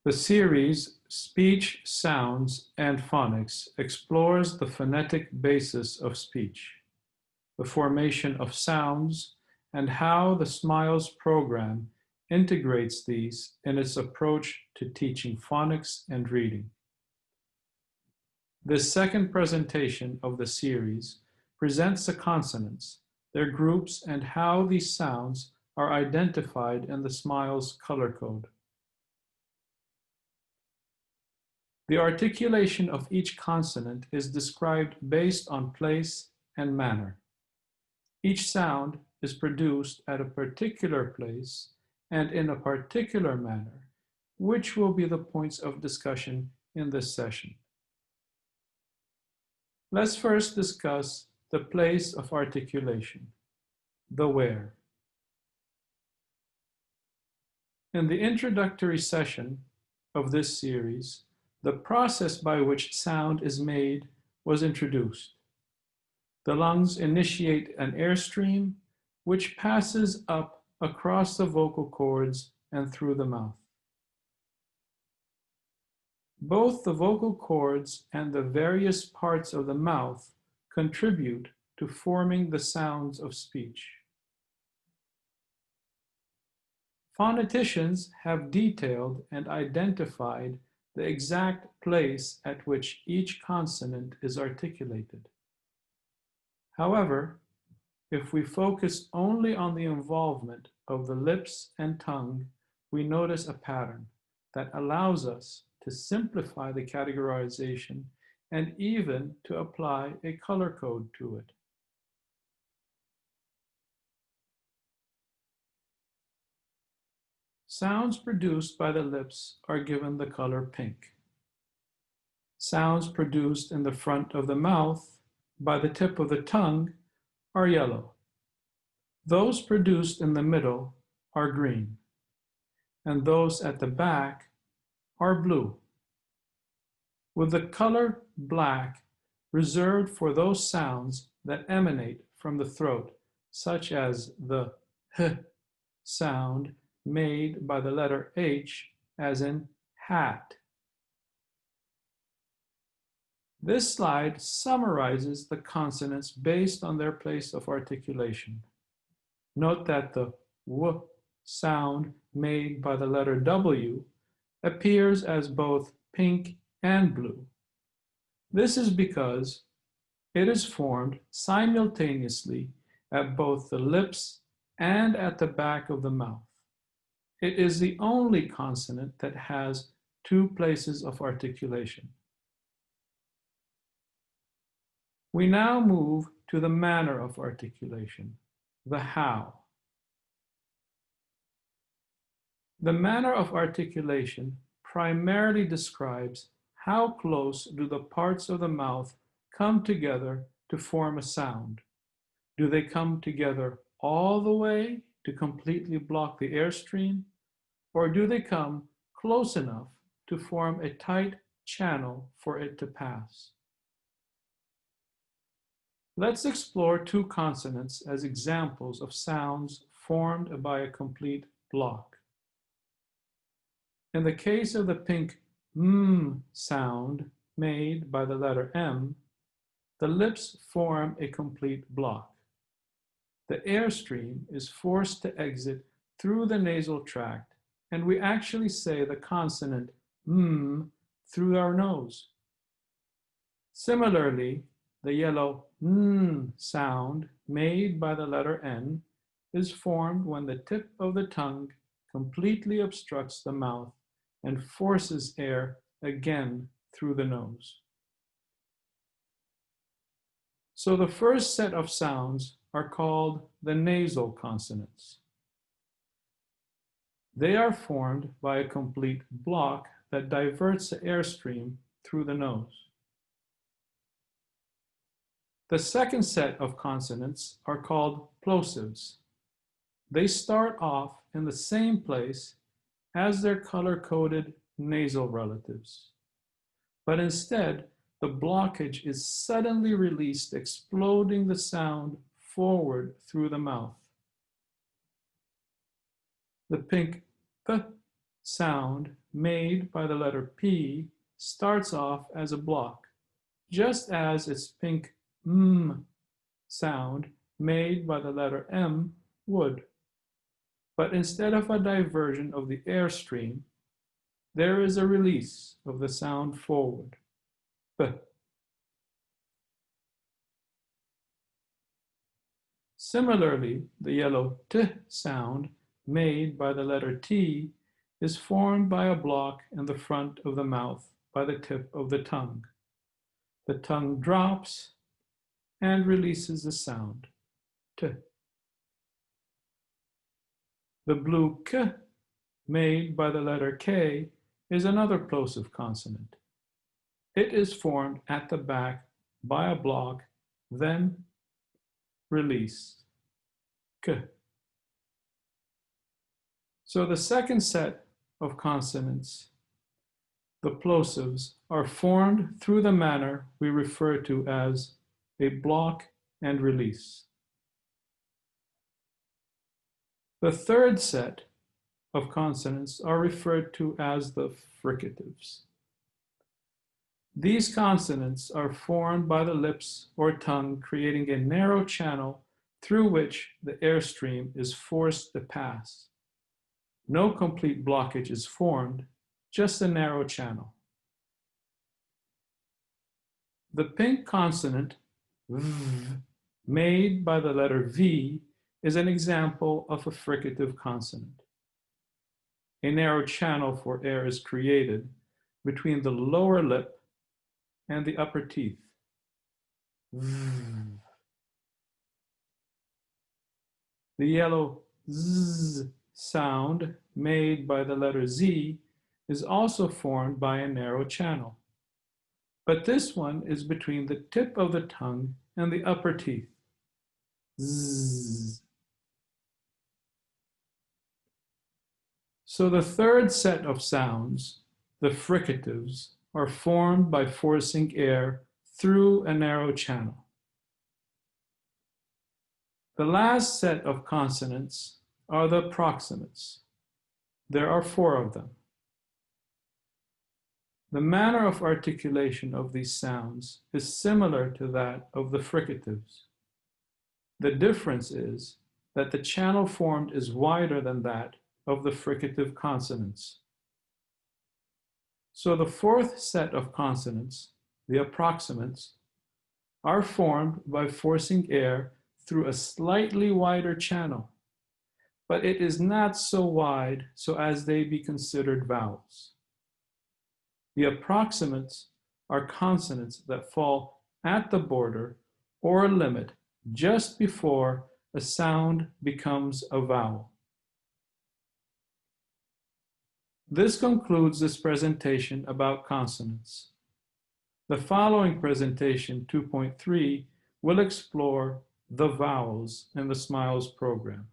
The series Speech, Sounds, and Phonics explores the phonetic basis of speech, the formation of sounds, and how the SMILES program integrates these in its approach to teaching phonics and reading. This second presentation of the series presents the consonants, their groups, and how these sounds are identified in the SMILES color code. The articulation of each consonant is described based on place and manner. Each sound is produced at a particular place and in a particular manner, which will be the points of discussion in this session. Let's first discuss the place of articulation, the where. In the introductory session of this series, the process by which sound is made was introduced. The lungs initiate an airstream which passes up across the vocal cords and through the mouth. Both the vocal cords and the various parts of the mouth contribute to forming the sounds of speech. Phoneticians have detailed and identified the exact place at which each consonant is articulated. However, if we focus only on the involvement of the lips and tongue, we notice a pattern that allows us to simplify the categorization and even to apply a color code to it. Sounds produced by the lips are given the color pink. Sounds produced in the front of the mouth by the tip of the tongue are yellow. Those produced in the middle are green, and those at the back are blue, with the color black reserved for those sounds that emanate from the throat, such as the h sound made by the letter H, as in hat. This slide summarizes the consonants based on their place of articulation. Note that the W sound made by the letter W appears as both pink and blue. This is because it is formed simultaneously at both the lips and at the back of the mouth. It is the only consonant that has two places of articulation. We now move to the manner of articulation, the how. The manner of articulation primarily describes how close do the parts of the mouth come together to form a sound. Do they come together all the way to completely block the airstream, or do they come close enough to form a tight channel for it to pass? Let's explore two consonants as examples of sounds formed by a complete block. In the case of the pink sound made by the letter M, the lips form a complete block. The airstream is forced to exit through the nasal tract, and we actually say the consonant through our nose. Similarly, the yellow N sound made by the letter N is formed when the tip of the tongue completely obstructs the mouth and forces air again through the nose. So the first set of sounds are called the nasal consonants. They are formed by a complete block that diverts the airstream through the nose. The second set of consonants are called plosives. They start off in the same place as their color-coded nasal relatives, but instead the blockage is suddenly released, exploding the sound forward through the mouth. The pink P sound made by the letter P starts off as a block, just as its pink sound made by the letter M would. But instead of a diversion of the airstream, there is a release of the sound forward. B. Similarly, the yellow T sound made by the letter T is formed by a block in the front of the mouth by the tip of the tongue. The tongue drops and releases the sound, T. The blue K made by the letter K is another plosive consonant. It is formed at the back by a block, then released, K. So the second set of consonants, the plosives, are formed through the manner we refer to as a block and release. The third set of consonants are referred to as the fricatives. These consonants are formed by the lips or tongue, creating a narrow channel through which the airstream is forced to pass. No complete blockage is formed, just a narrow channel. The pink consonant V, made by the letter V, is an example of a fricative consonant. A narrow channel for air is created between the lower lip and the upper teeth. The yellow Z sound made by the letter Z is also formed by a narrow channel, but this one is between the tip of the tongue and the upper teeth. Z. So the third set of sounds, the fricatives, are formed by forcing air through a narrow channel. The last set of consonants are the approximates. There are 4 of them. The manner of articulation of these sounds is similar to that of the fricatives. The difference is that the channel formed is wider than that of the fricative consonants. So the fourth set of consonants, the approximates, are formed by forcing air through a slightly wider channel, but it is not so wide so as they be considered vowels. The approximates are consonants that fall at the border or limit just before a sound becomes a vowel. This concludes this presentation about consonants. The following presentation, 2.3, will explore the vowels in the SMILES program.